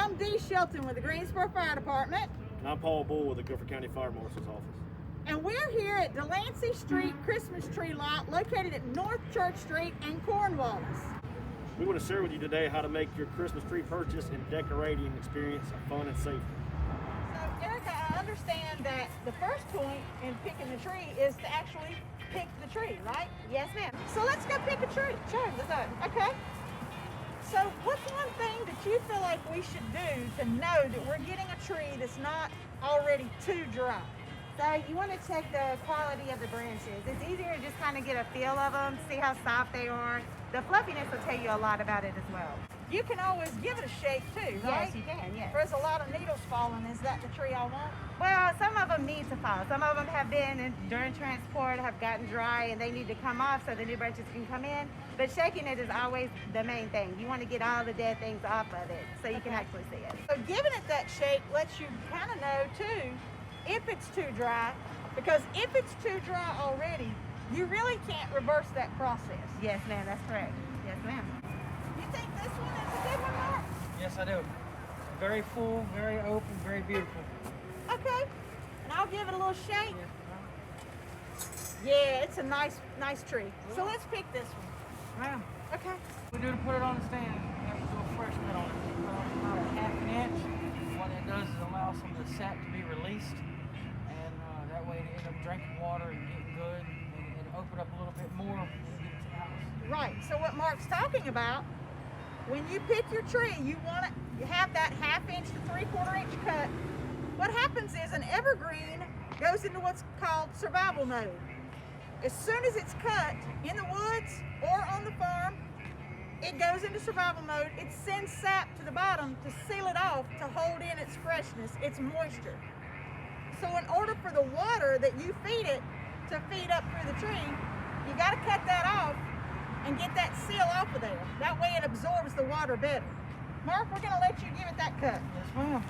I'm Dee Shelton with the Greensboro Fire Department. And I'm Paul Bull with the Guilford County Fire Marshal's Office. And we're here at Delancey Street Christmas Tree Lot located at North Church Street in Cornwallis. We want to share with you today how to make your Christmas tree purchase and decorating experience fun and safe. So Erica, I understand that the first point in picking the tree is to actually pick the tree, right? Yes, ma'am. So let's go pick a tree. Sure, let's go. Okay. So what's one thing that you feel like we should do to know that we're getting a tree that's not already too dry? So you want to check the quality of the branches. It's easier to just kind of get a feel of them, see how soft they are. The fluffiness will tell you a lot about it as well. You can always give it a shake too, right? Yes, you can, yes. There's a lot of needles falling. Is that the tree I want? Well, some of them need to fall. Some of them have been, during transport, have gotten dry and they need to come off so the new branches can come in. But shaking it is always the main thing. You want to get all the dead things off of it so you can actually see it. So giving it that shake lets you kind of know too if it's too dry, because if it's too dry already, you really can't reverse that process. Yes, ma'am, that's correct. Yes, ma'am. You think this one is a good one, Mark? Yes, I do. Very full, very open, very beautiful. Okay. And I'll give it a little shake. Yes, Yeah, it's a nice tree. So let's pick this one. ma'am. Okay. We do to put it on the stand, we have to do a fresh cut on it. We put on about a half an inch. What it does is allow some of the sap to be released, and that way it end up drinking water and getting good, and it'll open up a little bit more when you get it to the house. Right. So what Mark's talking about, when you pick your tree, you want to have that half-inch to three-quarter-inch cut. What happens is an evergreen goes into what's called survival mode. As soon as it's cut in the woods or on the farm, it goes into survival mode. It sends sap to the bottom to seal it off, to hold in its freshness, its moisture. So in order for the water that you feed it to feed up through the tree, you got to cut that off and get that seal off of there. That way it absorbs the water better. Mark, we're going to let you give it that cut. Yes, ma'am.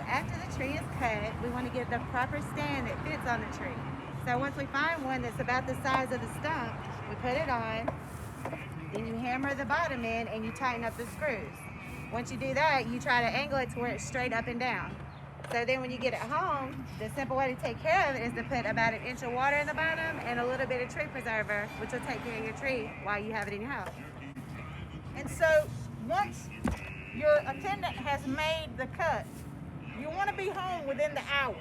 After the tree is cut, we want to get the proper stand that fits on the tree. So once we find one that's about the size of the stump, we put it on, then you hammer the bottom in and you tighten up the screws. Once you do that, you try to angle it to where it's straight up and down. So then when you get it home, the simple way to take care of it is to put about an inch of water in the bottom and a little bit of tree preserver, which will take care of your tree while you have it in your house. And so once your attendant has made the cut, you want to be home within the hour,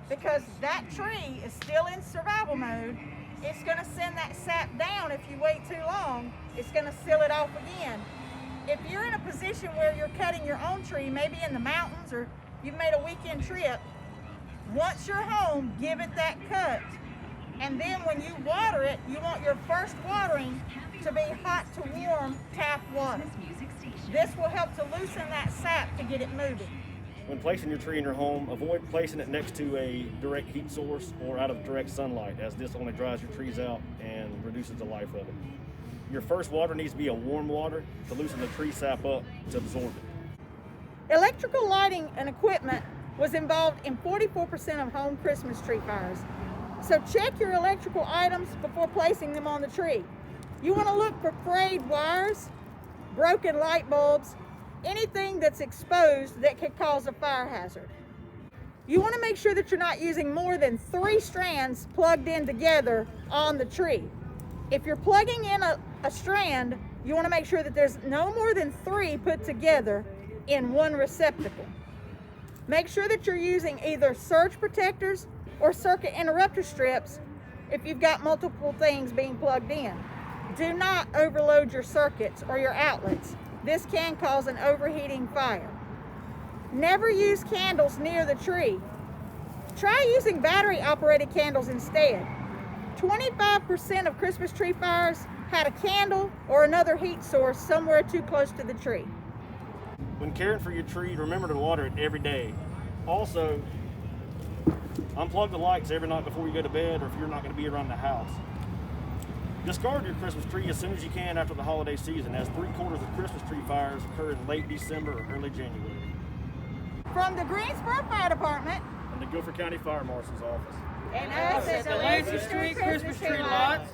because that tree is still in survival mode. It's going to send that sap down. If you wait too long, it's going to seal it off again. If you're in a position where you're cutting your own tree, maybe in the mountains, or you've made a weekend trip, once you're home, give it that cut. And then when you water it, you want your first watering to be hot to warm tap water. This will help to loosen that sap to get it moving. When placing your tree in your home, avoid placing it next to a direct heat source or out of direct sunlight, as this only dries your trees out and reduces the life of it. Your first water needs to be a warm water to loosen the tree sap up to absorb it. Electrical lighting and equipment was involved in 44% of home Christmas tree fires. So check your electrical items before placing them on the tree. You want to look for frayed wires, broken light bulbs, anything that's exposed that could cause a fire hazard. You want to make sure that you're not using more than 3 strands plugged in together on the tree. If you're plugging in a strand, you want to make sure that there's no more than 3 put together in one receptacle. Make sure that you're using either surge protectors or circuit interrupter strips if you've got multiple things being plugged in. Do not overload your circuits or your outlets. This can cause an overheating fire. Never use candles near the tree. Try using battery operated candles instead. 25% of Christmas tree fires had a candle or another heat source somewhere too close to the tree. When caring for your tree, remember to water it every day. Also, unplug the lights every night before you go to bed, or if you're not going to be around the house. Discard your Christmas tree as soon as you can after the holiday season, as 3/4 of Christmas tree fires occur in late December or early January. From the Greensboro Fire Department And the Guilford County Fire Marshal's Office. And us at the Delancey Street Christmas Tree Lot.